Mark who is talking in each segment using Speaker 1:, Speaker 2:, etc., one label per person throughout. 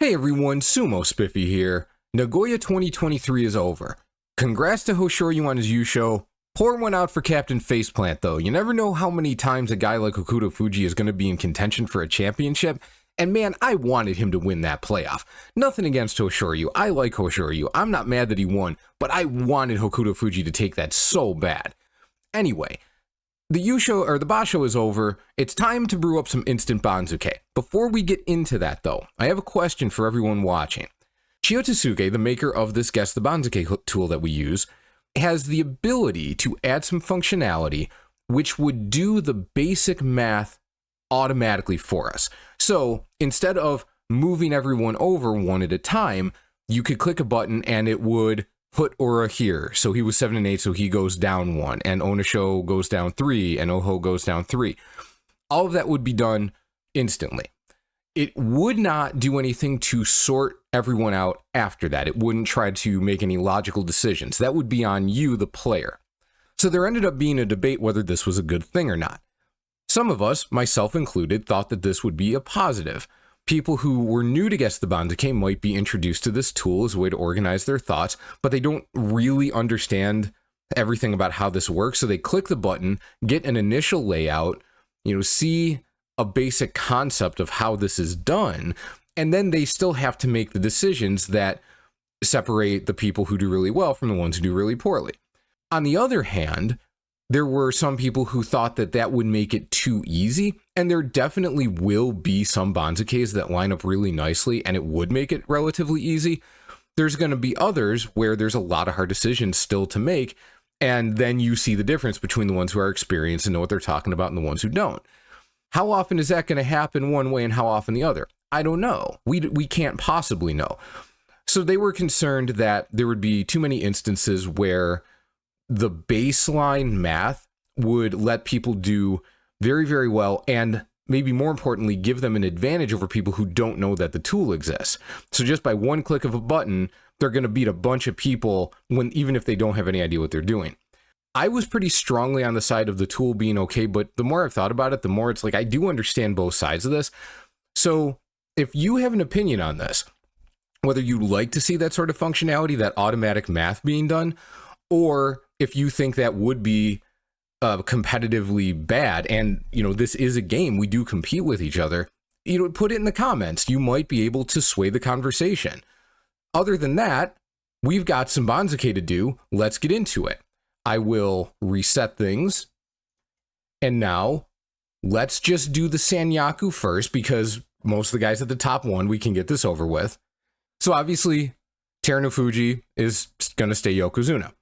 Speaker 1: Hey everyone, Sumo Spiffy here. Nagoya 2023 is over. Congrats to Hoshoryu on his Yusho. Pour one out for Captain Faceplant though. You never know how many times a guy like Hokuto Fuji is going to be in contention for a championship. And man, I wanted him to win that playoff. Nothing against Hoshoryu. I like Hoshoryu. I'm not mad that he won, but I wanted Hokuto Fuji to take that so bad. Anyway, the Yusho or the Basho is over. It's time to brew up some instant Banzuke. Before we get into that though, I have a question for everyone watching. Chiyotesuke, the maker of this Guess the Banzuke tool that we use, has the ability to add some functionality which would do the basic math automatically for us. So instead of moving everyone over one at a time, you could click a button and it would put Ura here. So he was 7 and 8, so he goes down 1, and Onisho goes down 3, and Oho goes down 3. All of that would be done instantly. It would not do anything to sort everyone out after that. It wouldn't try to make any logical decisions. That would be on you, the player. So there ended up being a debate whether this was a good thing or not. Some of us, myself included, thought that this would be a positive. People who were new to Guess the Banzuke might be introduced to this tool as a way to organize their thoughts, but they don't really understand everything about how this works. So they click the button, get an initial layout, see a basic concept of how this is done, and then they still have to make the decisions that separate the people who do really well from the ones who do really poorly. On the other hand, there were some people who thought that that would make it too easy, and there definitely will be some Banzukes that line up really nicely, and it would make it relatively easy. There's going to be others where there's a lot of hard decisions still to make, and then you see the difference between the ones who are experienced and know what they're talking about and the ones who don't. How often is that going to happen one way and how often the other? I don't know. We can't possibly know. So they were concerned that there would be too many instances where the baseline math would let people do very, very well, and maybe more importantly, give them an advantage over people who don't know that the tool exists. So just by one click of a button, they're going to beat a bunch of people even if they don't have any idea what they're doing. I was pretty strongly on the side of the tool being okay, but the more I've thought about it, the more it's like I do understand both sides of this. So if you have an opinion on this, whether you'd like to see that sort of functionality, that automatic math being done, or if you think that would be competitively bad, and this is a game, we do compete with each other, put it in the comments. You might be able to sway the conversation. Other than that, we've got some Banzuke to do. Let's get into it. I will reset things, and now let's just do the Sanyaku first, because most of the guys at the top one, we can get this over with. So obviously Terunofuji is going to stay Yokozuna.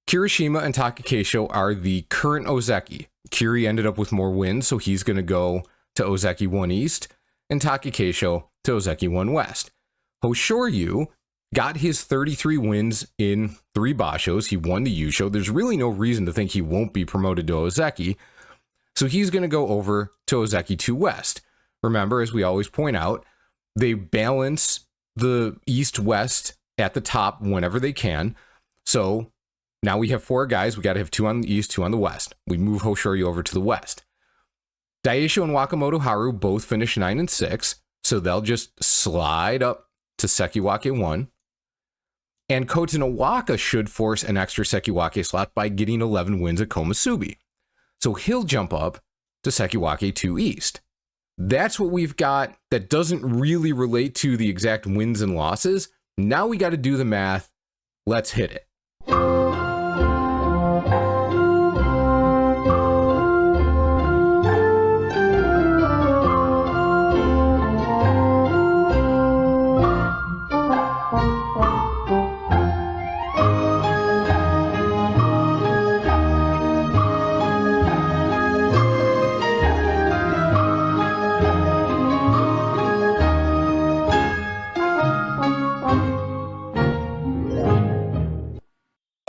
Speaker 1: Kirishima and Takakeisho are the current Ozeki. Kiri ended up with more wins, so he's going to go to Ozeki 1 East, and Takakeisho to Ozeki 1 West. Hoshoryu got his 33 wins in 3 Bashos. He won the Yusho. There's really no reason to think he won't be promoted to Ozeki, so he's going to go over to Ozeki 2 West. Remember, as we always point out, they balance the East-West at the top whenever they can. So now we have 4 guys. We got to have 2 on the East, 2 on the West. We move Hoshoryu over to the West. Daisho and Wakamoto Haru both finish 9 and 6, so they'll just slide up to Sekiwake 1. And Kota Nawaka should force an extra Sekiwake slot by getting 11 wins at Komusubi. So he'll jump up to Sekiwake 2 East. That's what we've got. That doesn't really relate to the exact wins and losses. Now we got to do the math. Let's hit it.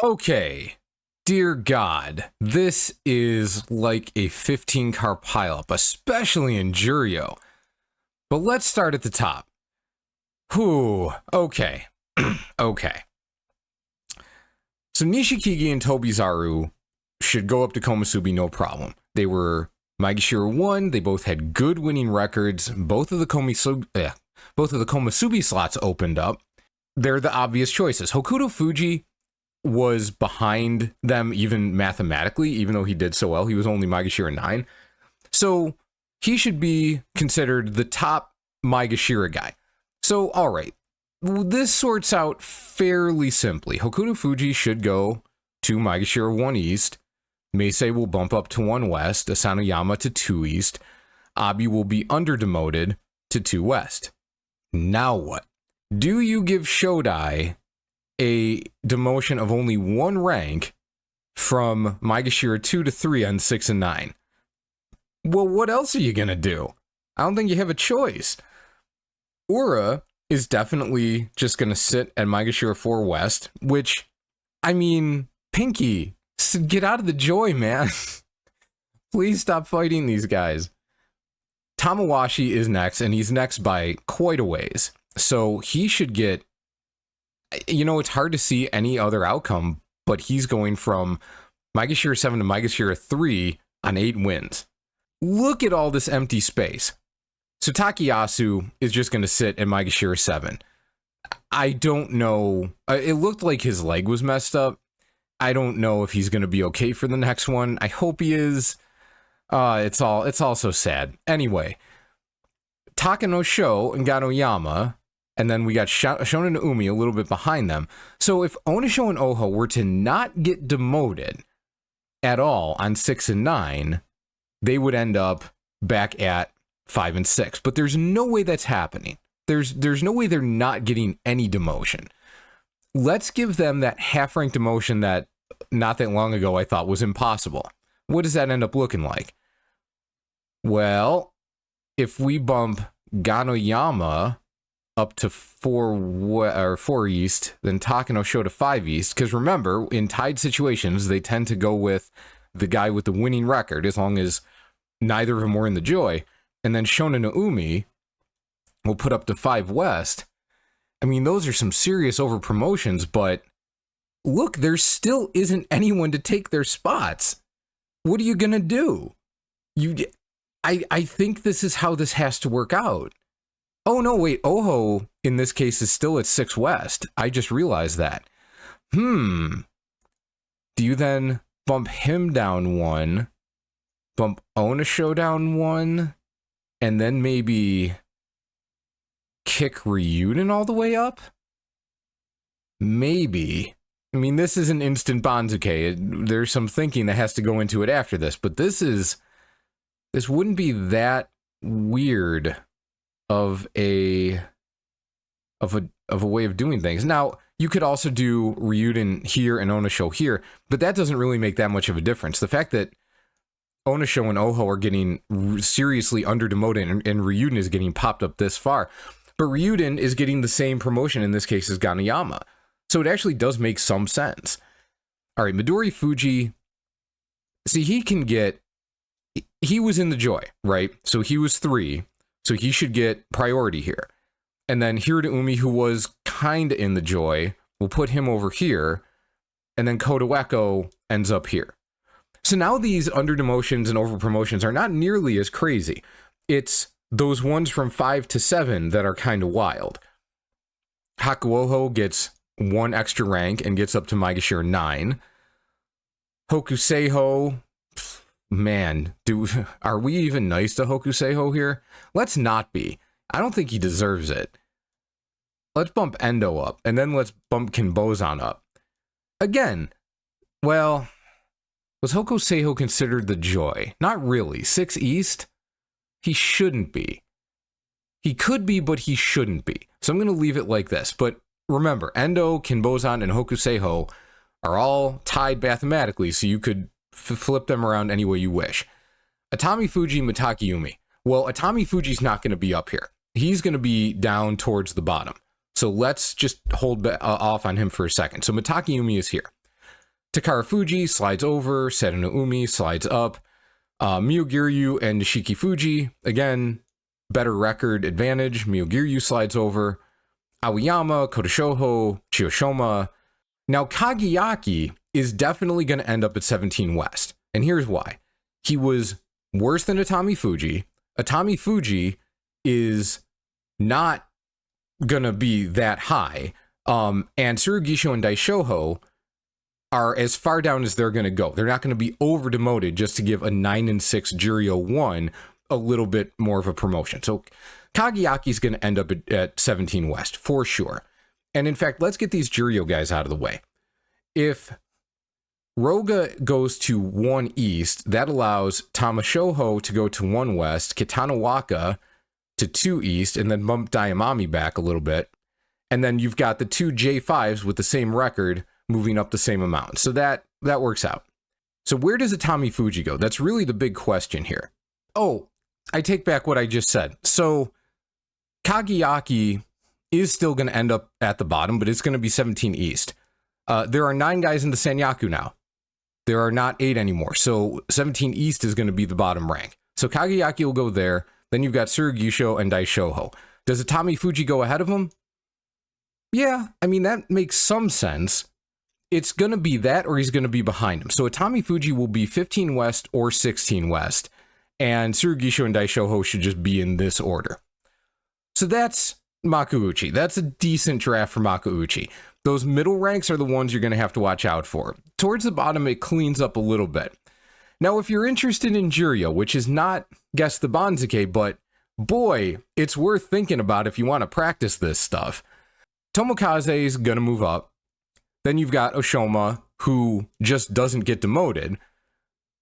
Speaker 1: Okay, dear God, this is like a 15-car pileup, especially in Juryo. But let's start at the top. Whew, okay, okay. So Nishikigi and Tobizaru should go up to Komusubi no problem. They were Maegashira 1, they both had good winning records. Both of the both of the Komusubi slots opened up, they're the obvious choices. Hokuto Fuji was behind them even mathematically, even though he did so well. He was only Maegashira 9. So he should be considered the top Maegashira guy. So, all right. This sorts out fairly simply. Hokuto Fuji should go to Maegashira 1 East. Meisei will bump up to 1 West. Asanoyama to 2 East. Abi will be under-demoted to 2 West. Now what? Do you give Shodai a demotion of only 1 rank from Maegashira 2 to 3 on 6 and 9? Well, what else are you going to do? I don't think you have a choice. Ura is definitely just going to sit at Maegashira 4 West, which, I mean, Pinky, get out of the joy, man. Please stop fighting these guys. Tamawashi is next, and he's next by quite a ways. So he should get, you know, it's hard to see any other outcome, but he's going from Maegashira 7 to Maegashira 3 on 8 wins. Look at all this empty space. So Takayasu is just going to sit at Maegashira 7. I don't know. It looked like his leg was messed up. I don't know if he's going to be okay for the next one. I hope he is. It's all so sad. Anyway, Takano Sho and Ganoyama, and then we got Shonen no Umi a little bit behind them. So if Onisho and Oho were to not get demoted at all on 6 and 9, they would end up back at 5 and 6. But there's no way that's happening. There's no way they're not getting any demotion. Let's give them that half-ranked demotion that not that long ago I thought was impossible. What does that end up looking like? Well, if we bump Ganoyama up to 4 East, then Takano Sho to 5 East, because remember, in tied situations, they tend to go with the guy with the winning record, as long as neither of them were in the Joy, and then Shonen no Umi will put up to 5 West. I mean, those are some serious over promotions, but look, there still isn't anyone to take their spots. What are you gonna do? I think this is how this has to work out. Oh no, wait, Oho in this case is still at 6 West. I just realized that. Do you then bump him down 1, bump Onisho down 1, and then maybe kick Ryuden all the way up? Maybe. I mean, this is an instant Banzuke. There's some thinking that has to go into it after this, but this wouldn't be that weird of a way of doing things. Now, you could also do Ryuden here and Onisho here, but that doesn't really make that much of a difference. The fact that Onisho and Oho are getting seriously under-demoted and Ryuden is getting popped up this far, but Ryuden is getting the same promotion in this case as Ganoyama. So it actually does make some sense. All right, Midori Fuji, see, he was in the Joy, right? So he was 3, so he should get priority here. And then Hirota Umi, who was kind of in the Joy, we'll put him over here, and then Kotoeko ends up here. So now these under demotions and over promotions are not nearly as crazy. It's those ones from 5 to 7 that are kind of wild. Hakuoho gets 1 extra rank and gets up to Maegashira 9. Hokuseiho, man, are we even nice to Hokuseiho here? Let's not be. I don't think he deserves it. Let's bump Endo up, and then let's bump Kinbozan up. Again, well, was Hokuseiho considered the Joy? Not really. 6 East? He shouldn't be. He could be, but he shouldn't be. So I'm going to leave it like this. But remember, Endo, Kinbozan, and Hokuseiho are all tied mathematically, so you could flip them around any way you wish. Atami Fuji, Mitaki Yumi. Well, Atami Fuji's not going to be up here. He's going to be down towards the bottom. So let's just hold off on him for a second. So Mitaki Yumi is here. Takara Fuji slides over. Seto no Umi slides up. Myogiryu and Nishiki Fuji, again, better record advantage. Myogiryu slides over. Aoyama, Kotoshoho, Chiyoshoma. Now, Kageyaki is definitely going to end up at 17 West. And here's why. He was worse than Atami Fuji. Atami Fuji is not gonna be that high. And Tsurugisho and Daishoho are as far down as they're gonna go. They're not gonna be over demoted just to give a 9 and 6 Juryo 1 a little bit more of a promotion. So Kageyaki's gonna end up at 17 West for sure. And in fact, let's get these Juryo guys out of the way. If Roga goes to 1 East, that allows Tamashoho to go to 1 West, Kitanawaka to 2 East, and then bump Dayamami back a little bit. And then you've got the 2 J5s with the same record moving up the same amount. So that works out. So where does Atami Fuji go? That's really the big question here. Oh, I take back what I just said. So Kageyaki is still going to end up at the bottom, but it's going to be 17 East. There are 9 guys in the Sanyaku now. There are not 8 anymore. So 17 East is going to be the bottom rank. So Kageyaki will go there. Then you've got Tsurugisho and Daishoho. Does Atami Fuji go ahead of him? Yeah, I mean, that makes some sense. It's going to be that, or he's going to be behind him. So Atami Fuji will be 15 West or 16 West. And Tsurugisho and Daishoho should just be in this order. So that's Makuuchi. That's a decent draft for Makuuchi. Those middle ranks are the ones you're going to have to watch out for. Towards the bottom, it cleans up a little bit. Now, if you're interested in Juryo, which is not Guess the Banzuke, but boy, it's worth thinking about if you want to practice this stuff. Tomokaze is going to move up. Then you've got Oshoma, who just doesn't get demoted.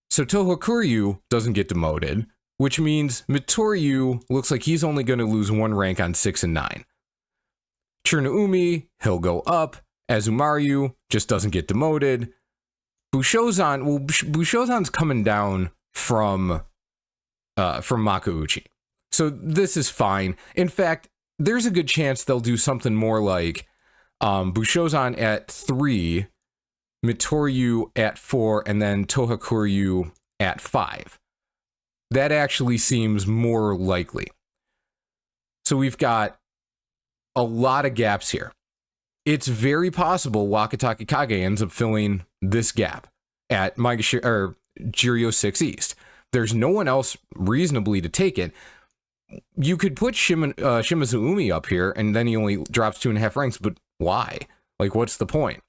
Speaker 1: So Tohokuryu doesn't get demoted, which means Mitoryu looks like he's only going to lose 1 rank on 6 and 9. Churnaumi, he'll go up. Azumaryu just doesn't get demoted. Bushozan, well, Bushozan's coming down from Makuuchi. So this is fine. In fact, there's a good chance they'll do something more like Bushozan at 3, Mitoryu at 4, and then Tohokuryu at 5. That actually seems more likely. So we've got a lot of gaps here. It's very possible Wakatake Kage ends up filling this gap at Juryo 6 East. There's no one else reasonably to take it. You could put Shimazu Umi up here, and then he only drops 2.5 ranks, but why? Like, what's the point?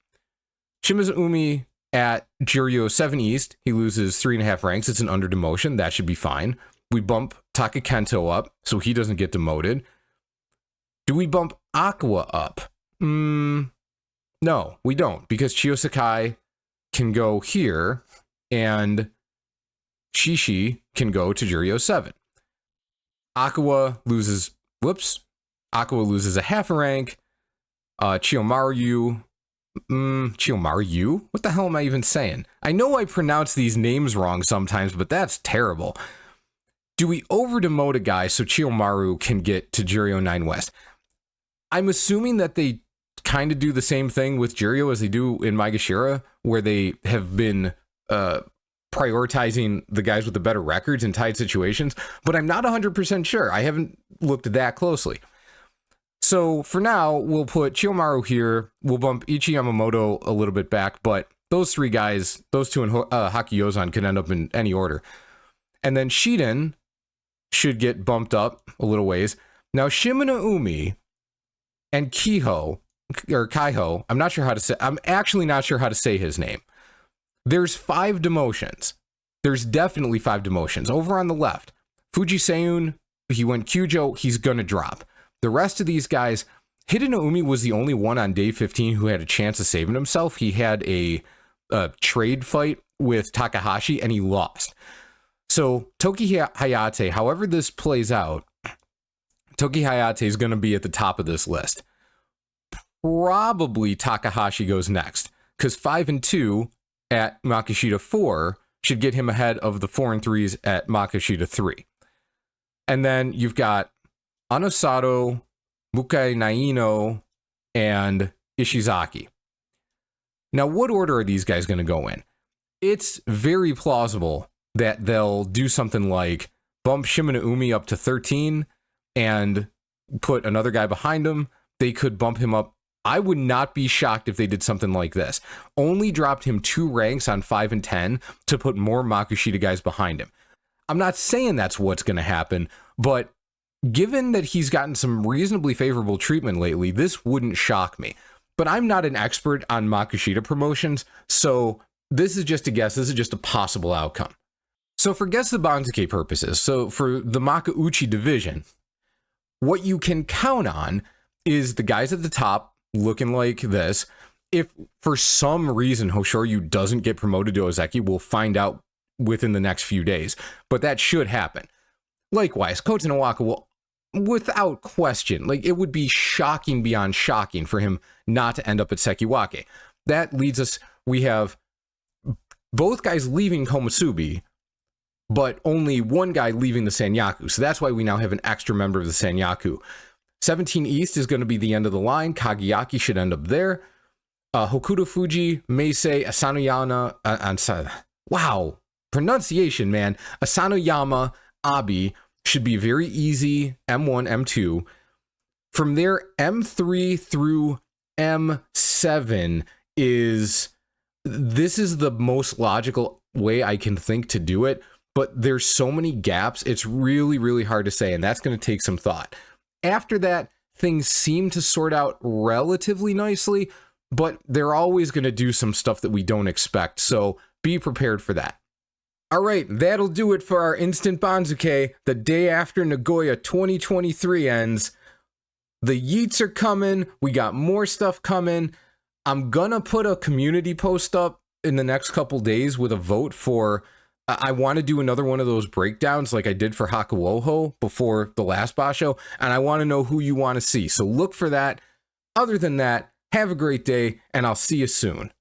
Speaker 1: Shimazu Umi at Juryo 7 East, he loses 3.5 ranks. It's an under demotion. That should be fine. We bump Takakento up, so he doesn't get demoted. Do we bump Aqua up? No, we don't, because Chiyosakai can go here, and Shishi can go to Juryo 7. Aqua loses a half a rank. Chiyomaru, what the hell am I even saying? I know I pronounce these names wrong sometimes, but that's terrible. Do we over-demote a guy so Chiyomaru can get to Juryo 9 West? I'm assuming that they kind of do the same thing with Juryo as they do in Maegashira, where they have been prioritizing the guys with the better records in tight situations, but I'm not 100% sure. I haven't looked that closely. So for now, we'll put Chiyomaru here. We'll bump Ichi Yamamoto a little bit back, but those 3 guys, those 2 and Hakiyozan could end up in any order. And then Shiden should get bumped up a little ways. Now, Shimano Umi and Kaiho, I'm actually not sure how to say his name. There's 5 demotions. There's definitely 5 demotions. Over on the left, Fujiseun, he went Kyujo, he's gonna drop. The rest of these guys, Hideno Umi was the only one on day 15 who had a chance of saving himself. He had a trade fight with Takahashi and he lost. So Toki Hayate, however this plays out, Toki Hayate is going to be at the top of this list. Probably Takahashi goes next, because 5 and 2 at Makishita 4 should get him ahead of the 4 and 3s at Makishita 3. And then you've got Anosato, Mukai Naino, and Ishizaki. Now, what order are these guys going to go in? It's very plausible that they'll do something like bump Shimano Umi up to 13 and put another guy behind him. They could bump him up. I would not be shocked if they did something like this. Only dropped him 2 ranks on 5 and 10 to put more Makushita guys behind him. I'm not saying that's what's going to happen, but given that he's gotten some reasonably favorable treatment lately, this wouldn't shock me. But I'm not an expert on Makushita promotions, so this is just a guess. This is just a possible outcome. So for Guess the Banzuke purposes, so for the Makuuchi division, what you can count on is the guys at the top looking like this. If for some reason Hoshoryu doesn't get promoted to Ozeki, we'll find out within the next few days, but that should happen. Likewise, Kota Nawaka will, without question, like it would be shocking beyond shocking for him not to end up at Sekiwake. That leads us, we have both guys leaving Komusubi, but only one guy leaving the Sanyaku. So that's why we now have an extra member of the Sanyaku. 17 East is going to be the end of the line. Kageyaki should end up there. Hokuto Fuji, Meisei, Asanoyama, wow, pronunciation, man. Asanoyama, Abi should be very easy, M1, M2. From there, M3 through M7 this is the most logical way I can think to do it, but there's so many gaps, it's really, really hard to say, and that's going to take some thought. After that, things seem to sort out relatively nicely, but they're always going to do some stuff that we don't expect, so be prepared for that. All right, that'll do it for our Instant Banzuke the day after Nagoya 2023 ends. The yeets are coming, we got more stuff coming. I'm gonna put a community post up in the next couple days with a vote for, I want to do another one of those breakdowns like I did for Hakuoho before the last Basho, and I want to know who you want to see, so look for that. Other than that, have a great day, and I'll see you soon.